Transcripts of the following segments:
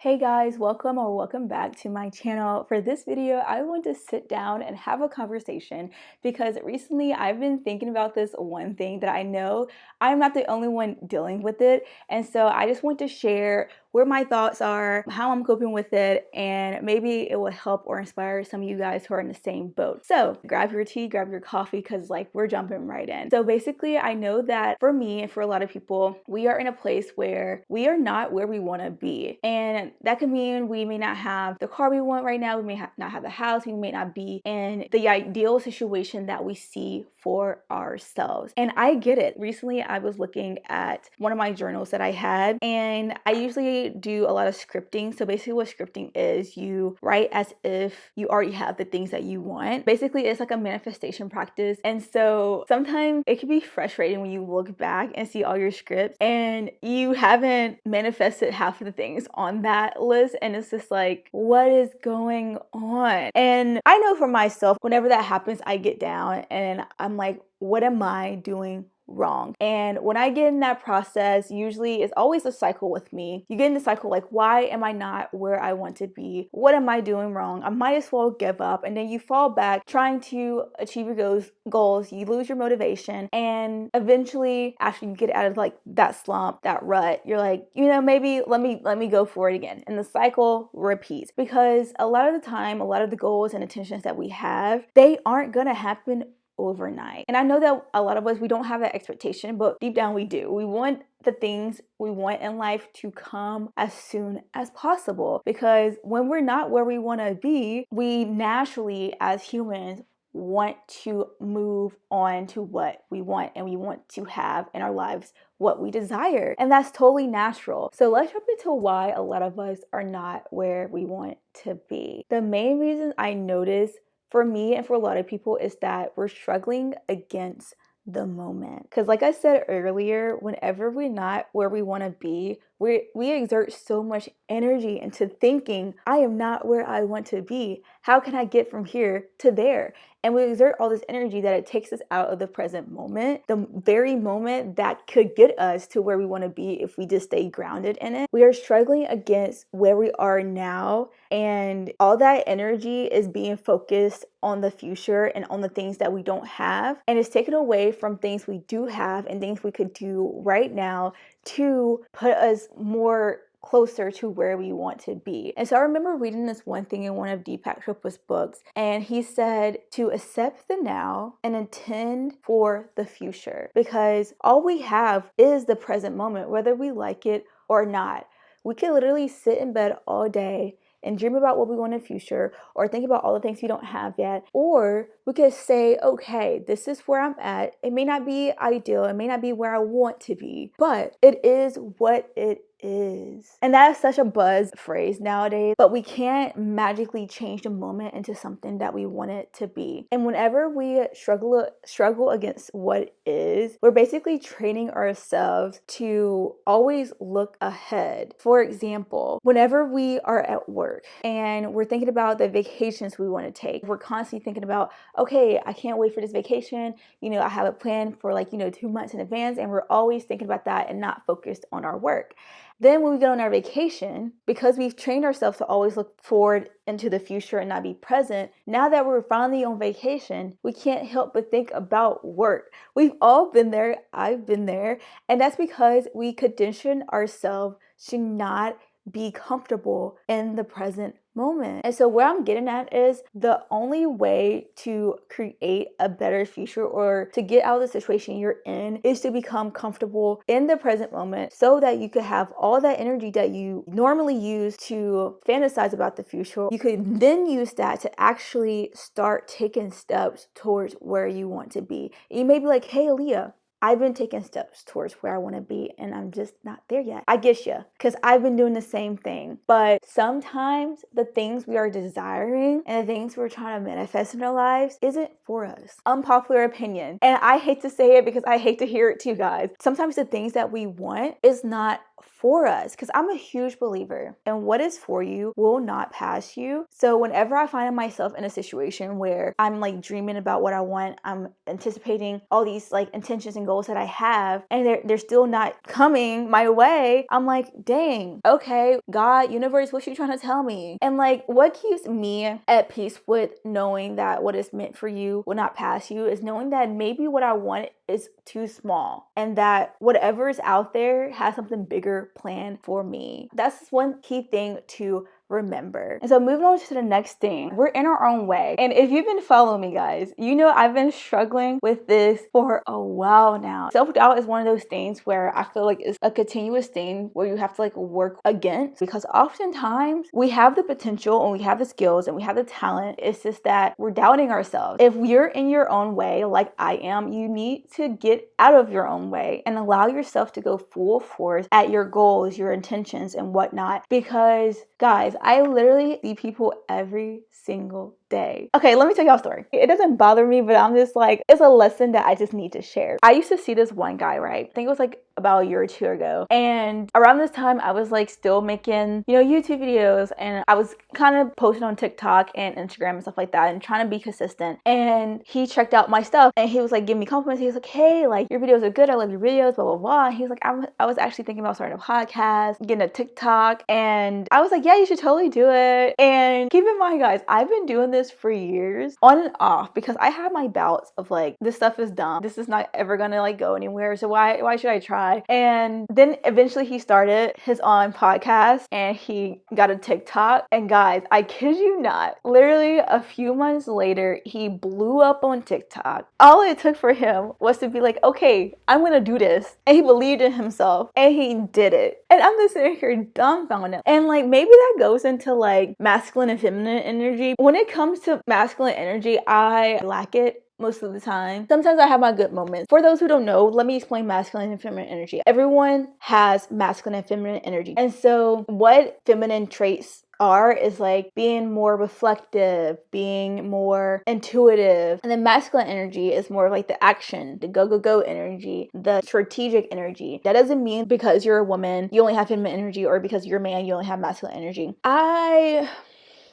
Hey guys, welcome back to my channel. For this video, I want to sit down and have a conversation because recently I've been thinking about this one thing that I know I'm not the only one dealing with it. And so I just want to share where my thoughts are, how I'm coping with it, and maybe it will help or inspire some of you guys who are in the same boat. So grab your tea, grab your coffee, because we're jumping right in. So basically, I know that for me and for a lot of people, we are in a place where we are not where we want to be. And that could mean we may not have the car we want right now, we may not have the house, we may not be in the ideal situation that we see for ourselves. And I get it. Recently, I was looking at one of my journals that I had, and I usually do a lot of scripting. So basically what scripting is, you write as if you already have the things that you want. Basically, it's like a manifestation practice. And so sometimes it can be frustrating when you look back and see all your scripts and you haven't manifested half of the things on that list. And it's just like, what is going on? And I know for myself, whenever that happens, I get down and I'm like, what am I doing wrong? And when I get in that process, usually it's always a cycle with me. You get in the cycle like, why am I not where I want to be? What am I doing wrong? I might as well give up. And then you fall back trying to achieve your goals. You lose your motivation. And eventually, after you get out of like that slump, that rut, you're like, maybe let me go for it again. And the cycle repeats, because a lot of the time, a lot of the goals and intentions that we have, they aren't gonna happen overnight. And I know that a lot of us, we don't have that expectation, but deep down we do. We want the things we want in life to come as soon as possible, because when we're not where we want to be, we naturally as humans want to move on to what we want, and we want to have in our lives what we desire. And that's totally natural. So let's jump into why a lot of us are not where we want to be. The main reason I notice for me and for a lot of people is that we're struggling against the moment. Because like I said earlier, whenever we're not where we want to be, we exert so much energy into thinking, I am not where I want to be. How can I get from here to there? And we exert all this energy that it takes us out of the present moment, the very moment that could get us to where we want to be if we just stay grounded in it. We are struggling against where we are now, and all that energy is being focused on the future and on the things that we don't have. And it's taken away from things we do have and things we could do right now to put us more closer to where we want to be. And so I remember reading this one thing in one of Deepak Chopra's books, and he said to accept the now and intend for the future, because all we have is the present moment, whether we like it or not. We could literally sit in bed all day and dream about what we want in the future, or think about all the things we don't have yet. Or we could say, okay, this is where I'm at. It may not be ideal, it may not be where I want to be, but it is what it is. And that is such a buzz phrase nowadays, but we can't magically change the moment into something that we want it to be. And whenever we struggle against what is, we're basically training ourselves to always look ahead. For example, whenever we are at work and we're thinking about the vacations we want to take, we're constantly thinking about, okay, I can't wait for this vacation. I have a plan for 2 months in advance, and we're always thinking about that and not focused on our work. Then when we go on our vacation, because we've trained ourselves to always look forward into the future and not be present, now that we're finally on vacation, we can't help but think about work. We've all been there. I've been there. And that's because we condition ourselves to not be comfortable in the present moment. And so where I'm getting at is, the only way to create a better future or to get out of the situation you're in is to become comfortable in the present moment, so that you could have all that energy that you normally use to fantasize about the future. You could then use that to actually start taking steps towards where you want to be. You may be like, hey, Aaliyah, I've been taking steps towards where I want to be, and I'm just not there yet. I get you, because I've been doing the same thing. But sometimes the things we are desiring and the things we're trying to manifest in our lives isn't for us. Unpopular opinion. And I hate to say it because I hate to hear it too, guys. Sometimes the things that we want is not for us, because I'm a huge believer and what is for you will not pass you. So whenever I find myself in a situation where I'm like dreaming about what I want, I'm anticipating all these like intentions and goals that I have, and they're still not coming my way, I'm like, dang, okay, God, universe, what you trying to tell me? And like, what keeps me at peace with knowing that what is meant for you will not pass you is knowing that maybe what I want is too small and that whatever is out there has something bigger planned for me. That's one key thing to remember. And so moving on to the next thing, we're in our own way. And if you've been following me, guys, you know I've been struggling with this for a while now. Self-doubt is one of those things where I feel like it's a continuous thing where you have to like work against, because oftentimes we have the potential and we have the skills and we have the talent. It's just that we're doubting ourselves. If you're in your own way, like I am, you need to get out of your own way and allow yourself to go full force at your goals, your intentions, and whatnot. Because guys, I literally see people every single day. Okay, let me tell y'all a story. It doesn't bother me, but I'm just like, it's a lesson that I just need to share. I used to see this one guy, right? I think it was like about a year or two ago. And around this time, I was like still making, YouTube videos, and I was kind of posting on TikTok and Instagram and stuff like that and trying to be consistent. And he checked out my stuff and he was like giving me compliments. He was like, hey, like your videos are good. I love your videos, blah, blah, blah. And he was like, I was actually thinking about starting a podcast, getting a TikTok. And I was like, yeah, you should totally do it. And keep in mind, guys, I've been doing this for years on and off because I have my bouts of like, this stuff is dumb. This is not ever gonna like go anywhere. So why should I try? And then eventually he started his own podcast and he got a TikTok. And guys, I kid you not, literally a few months later, he blew up on TikTok. All it took for him was to be like, okay, I'm gonna do this. And he believed in himself and he did it. And I'm just sitting here dumbfounded. And like, maybe that goes into like masculine and feminine energy. When it comes to masculine energy, I lack it most of the time. Sometimes I have my good moments. For those who don't know, let me explain masculine and feminine energy. Everyone has masculine and feminine energy. And so what feminine traits are is like being more reflective, being more intuitive. And then masculine energy is more like the action, the go energy, the strategic energy. That doesn't mean because you're a woman, you only have feminine energy, or because you're a man, you only have masculine energy.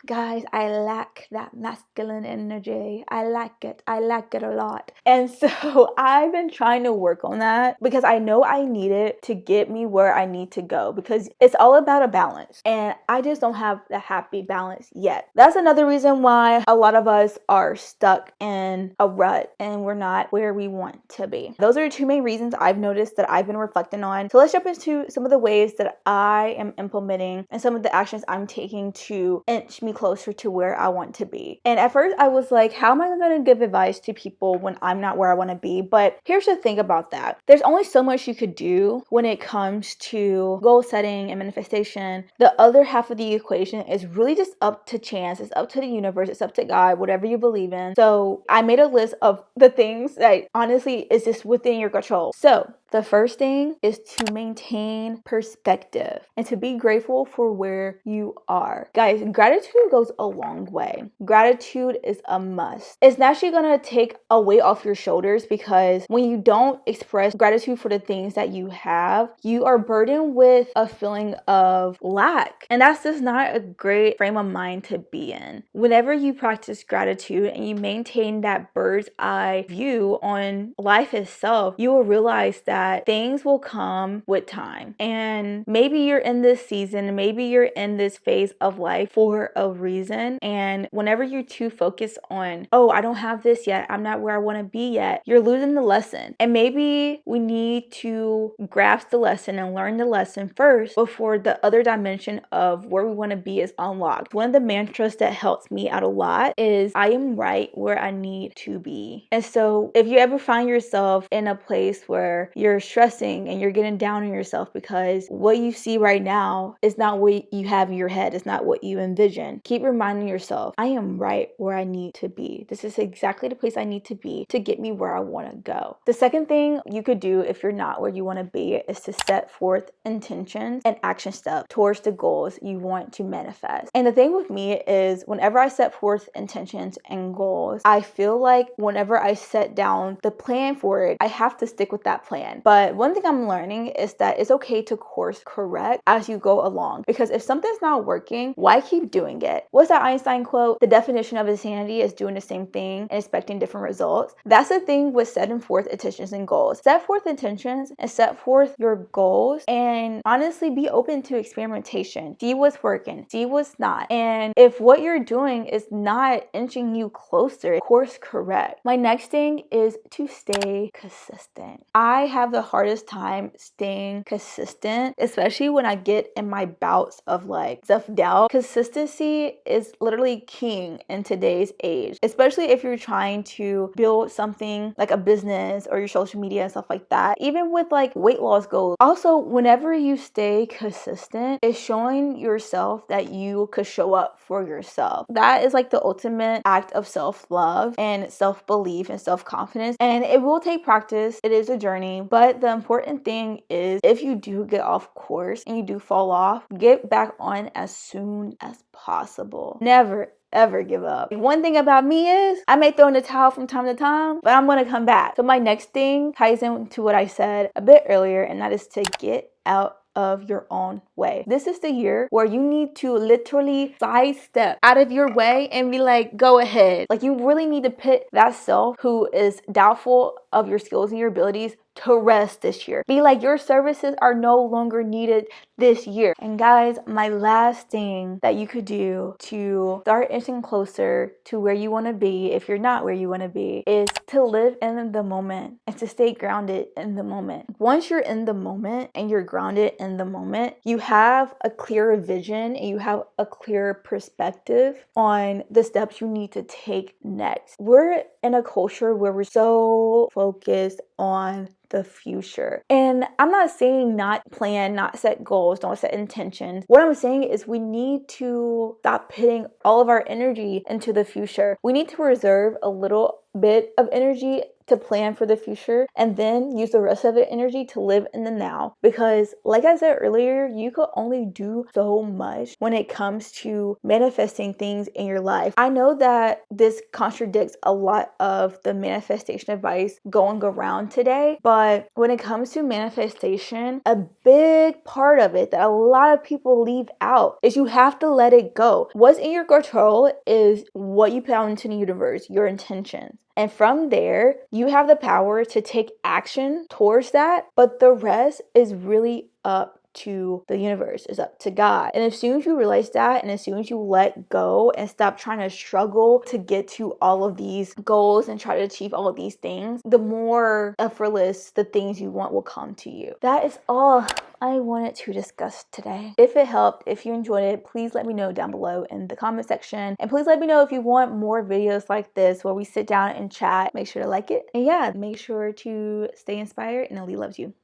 Guys, I lack that masculine energy. I lack it a lot. And so I've been trying to work on that because I know I need it to get me where I need to go, because it's all about a balance. And I just don't have the happy balance yet. That's another reason why a lot of us are stuck in a rut and we're not where we want to be. Those are the two main reasons I've noticed that I've been reflecting on. So let's jump into some of the ways that I am implementing and some of the actions I'm taking to inch me closer to where I want to be. And at first I was like, how am I going to give advice to people when I'm not where I want to be? But here's the thing about that. There's only so much you could do when it comes to goal setting and manifestation. The other half of the equation is really just up to chance. It's up to the universe. It's up to God, whatever you believe in. So I made a list of the things that honestly is just within your control. So the first thing is to maintain perspective and to be grateful for where you are. Guys, gratitude goes a long way. Gratitude is a must. It's naturally gonna take a weight off your shoulders, because when you don't express gratitude for the things that you have, you are burdened with a feeling of lack. And that's just not a great frame of mind to be in. Whenever you practice gratitude and you maintain that bird's eye view on life itself, you will realize that things will come with time. And maybe you're in this season, maybe you're in this phase of life for a reason. And whenever you're too focused on, oh, I don't have this yet, I'm not where I want to be yet, you're losing the lesson. And maybe we need to grasp the lesson and learn the lesson first before the other dimension of where we want to be is unlocked. One of the mantras that helps me out a lot is, I am right where I need to be. And so if you ever find yourself in a place where you're stressing and you're getting down on yourself because what you see right now is not what you have in your head, it's not what you envision, keep reminding yourself, I am right where I need to be. This is exactly the place I need to be to get me where I want to go. The second thing you could do if you're not where you want to be is to set forth intentions and action steps towards the goals you want to manifest. And the thing with me is, whenever I set forth intentions and goals, I feel like whenever I set down the plan for it, I have to stick with that plan. But one thing I'm learning is that it's okay to course correct as you go along, because if something's not working, why keep doing it? What's that Einstein quote? The definition of insanity is doing the same thing and expecting different results. That's the thing with setting forth intentions and goals. Set forth intentions and set forth your goals, and honestly be open to experimentation. See what's working, see what's not. And if what you're doing is not inching you closer, course correct. My next thing is to stay consistent. I have the hardest time staying consistent, especially when I get in my bouts of like self-doubt. Consistency is literally king in today's age, especially if you're trying to build something like a business or your social media and stuff like that. Even with like weight loss goals. Also, whenever you stay consistent, it's showing yourself that you could show up for yourself. That is like the ultimate act of self-love and self-belief and self-confidence. And it will take practice. It is a journey. But the important thing is, if you do get off course and you do fall off, get back on as soon as possible. Never ever give up. One thing about me is I may throw in the towel from time to time, but I'm gonna come back. So my next thing ties into what I said a bit earlier, and that is to get out of your own way. This is the year where you need to literally sidestep out of your way and be like, go ahead. Like, you really need to put that self who is doubtful of your skills and your abilities to rest this year. Be like, your services are no longer needed this year. And guys, my last thing that you could do to start inching closer to where you want to be, if you're not where you want to be, is to live in the moment and to stay grounded in the moment. Once you're in the moment and you're grounded in the moment, you have a clearer vision and you have a clearer perspective on the steps you need to take next. We're in a culture where we're so focused on the future. And I'm not saying not plan, not set goals, don't set intentions. What I'm saying is we need to stop putting all of our energy into the future. We need to reserve a little bit of energy to plan for the future and then use the rest of the energy to live in the now. Because like I said earlier, you could only do so much when it comes to manifesting things in your life. I know that this contradicts a lot of the manifestation advice going around today, but when it comes to manifestation, a big part of it that a lot of people leave out is you have to let it go. What's in your control is what you put out into the universe, your intentions. And from there, you have the power to take action towards that, but the rest is really up to the universe, is up to God. And as soon as you realize that, and as soon as you let go and stop trying to struggle to get to all of these goals and try to achieve all of these things, the more effortless the things you want will come to you. That is all I wanted to discuss today. If it helped, if you enjoyed it, please let me know down below in the comment section. And please let me know if you want more videos like this where we sit down and chat. Make sure to like it. And yeah, make sure to stay inspired, and Ali loves you.